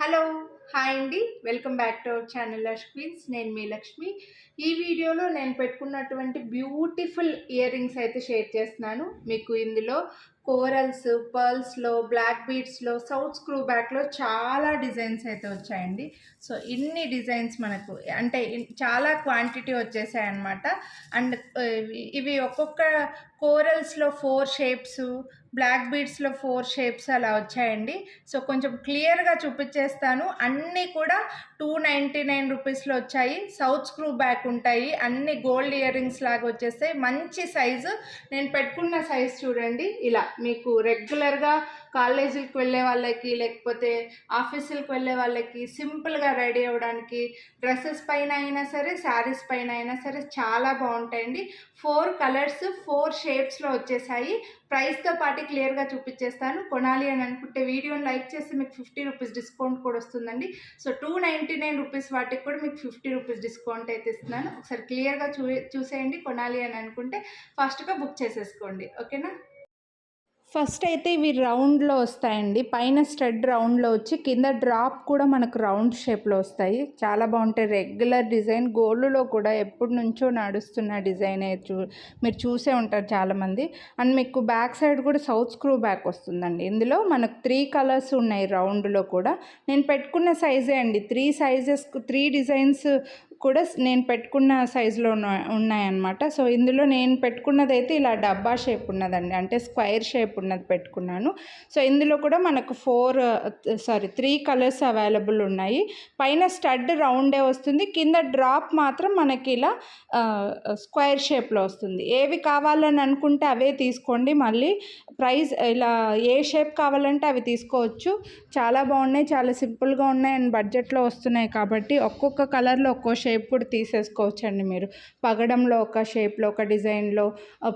Hello hi అండి, welcome back to our channel Lakshmi's. నేను మీ లక్ష్మి. ఈ వీడియోలో నేను పెట్టుకున్నటువంటి బ్యూటిఫుల్ ఇయర్ రింగ్స్ అయితే షేర్ చేస్తున్నాను. మీకు ఇందులో కోరల్స్, పర్ల్స్లో, బ్లాక్ బీడ్స్లో, సౌత్ స్క్రూ బ్యాక్లో చాలా డిజైన్స్ అయితే వచ్చాయండి. సో ఇన్ని డిజైన్స్ మనకు అంటే చాలా క్వాంటిటీ వచ్చేసాయి అన్నమాట. అండ్ ఇవి ఒక్కొక్క కోరల్స్లో 4 షేప్స్, బ్లాక్ బీడ్స్లో 4 షేప్స్ అలా వచ్చాయండి. సో కొంచెం క్లియర్గా చూపించేస్తాను. అన్నీ కూడా 299 రూపీస్లో వచ్చాయి. సౌత్ స్క్రూ బ్యాక్ ఉంటాయి, అన్ని గోల్డ్ ఇయర్ రింగ్స్ లాగా వచ్చేస్తాయి. మంచి సైజు. నేను పెట్టుకున్న సైజు చూడండి, ఇలా మీకు రెగ్యులర్గా కాలేజీలకు వెళ్ళే వాళ్ళకి, లేకపోతే ఆఫీసులకు వెళ్ళే వాళ్ళకి, సింపుల్గా రెడీ అవ్వడానికి, డ్రెస్సెస్ పైన అయినా సరే, శారీస్ పైన అయినా సరే చాలా బాగుంటాయండి. 4 కలర్స్ 4 షేప్స్లో వచ్చేసాయి. ప్రైస్తో పాటు క్లియర్గా చూపించేస్తాను. కొనాలి అని అనుకుంటే వీడియోని లైక్ చేస్తే మీకు 50 రూపీస్ డిస్కౌంట్ కూడా వస్తుందండి. సో 299 రూపీస్ వాటికి కూడా మీకు 50 రూపీస్ డిస్కౌంట్ అయితే ఇస్తున్నాను. ఒకసారి క్లియర్గా చూసేయండి. కొనాలి అని అనుకుంటే ఫాస్ట్గా బుక్ చేసేసుకోండి, ఓకేనా. ఫస్ట్ అయితే ఇవి రౌండ్లో వస్తాయండి. పైన స్టడ్ రౌండ్లో వచ్చి కింద డ్రాప్ కూడా మనకు రౌండ్ షేప్లో వస్తాయి. చాలా బాగుంటాయి. రెగ్యులర్ డిజైన్, గోల్డ్లో కూడా ఎప్పటి నుంచో నడుస్తున్న డిజైన్ మీరు చూసే ఉంటారు చాలామంది. అండ్ మీకు బ్యాక్ సైడ్ కూడా సౌత్ స్క్రూ బ్యాక్ వస్తుందండి. ఇందులో మనకు 3 కలర్స్ ఉన్నాయి రౌండ్లో కూడా. నేను పెట్టుకున్న సైజే అండి. 3 సైజెస్, 3 డిజైన్స్ కూడా నేను పెట్టుకున్న సైజులో ఉన్నాయన్నమాట. సో ఇందులో నేను పెట్టుకున్నది అయితే ఇలా డబ్బా షేప్ ఉన్నదండి, అంటే స్క్వైర్ షేప్ ఉన్నది పెట్టుకున్నాను. సో ఇందులో కూడా మనకు 3 కలర్స్ అవైలబుల్ ఉన్నాయి. పైన స్టడ్ రౌండే వస్తుంది, కింద డ్రాప్ మాత్రం మనకి ఇలా స్క్వైర్ షేప్లో వస్తుంది. ఏవి కావాలని అనుకుంటే అవే తీసుకోండి. మళ్ళీ ప్రైస్ ఇలా ఏ షేప్ కావాలంటే అవి తీసుకోవచ్చు. చాలా బాగున్నాయి, చాలా సింపుల్గా ఉన్నాయి అండ్ బడ్జెట్లో వస్తున్నాయి కాబట్టి ఒక్కొక్క కలర్లో ఒక్కో షేప్ కూడా తీసేసుకోవచ్చండి. మీరు పగడంలో ఒక షేప్లో, ఒక డిజైన్లో,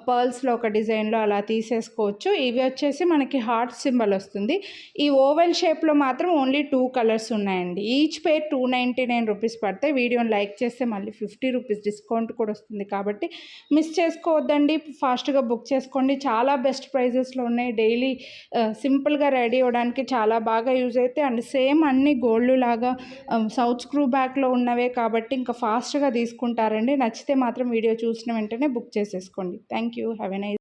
పర్ల్స్లో ఒక డిజైన్లో అలా తీసేసుకోవచ్చు. ఇవి వచ్చేసి మనకి హార్ట్ సింబల్ వస్తుంది. ఈ ఓవెల్ షేప్లో మాత్రం ఓన్లీ 2 కలర్స్ ఉన్నాయండి. ఈచ్ పేర్ 299 రూపీస్ పడతాయి. వీడియోని లైక్ చేస్తే మళ్ళీ 50 రూపీస్ డిస్కౌంట్ కూడా వస్తుంది కాబట్టి మిస్ చేసుకోవద్దండి. ఫాస్ట్గా బుక్ చేసుకోండి. చాలా బెస్ట్ ప్రైజెస్లో ఉన్నాయి. డైలీ సింపుల్గా రెడీ అవ్వడానికి చాలా బాగా యూజ్ అవుతాయి. అండ్ సేమ్ అన్ని గోల్డ్ లాగా సౌత్ స్క్రూ బ్యాక్లో ఉన్నవే కాబట్టి ఇంకా ఫాస్ట్గా తీసుకుంటారండి. నచ్చితే మాత్రం వీడియో చూసిన వెంటనే బుక్ చేసేసుకోండి. Thank you. Have a nice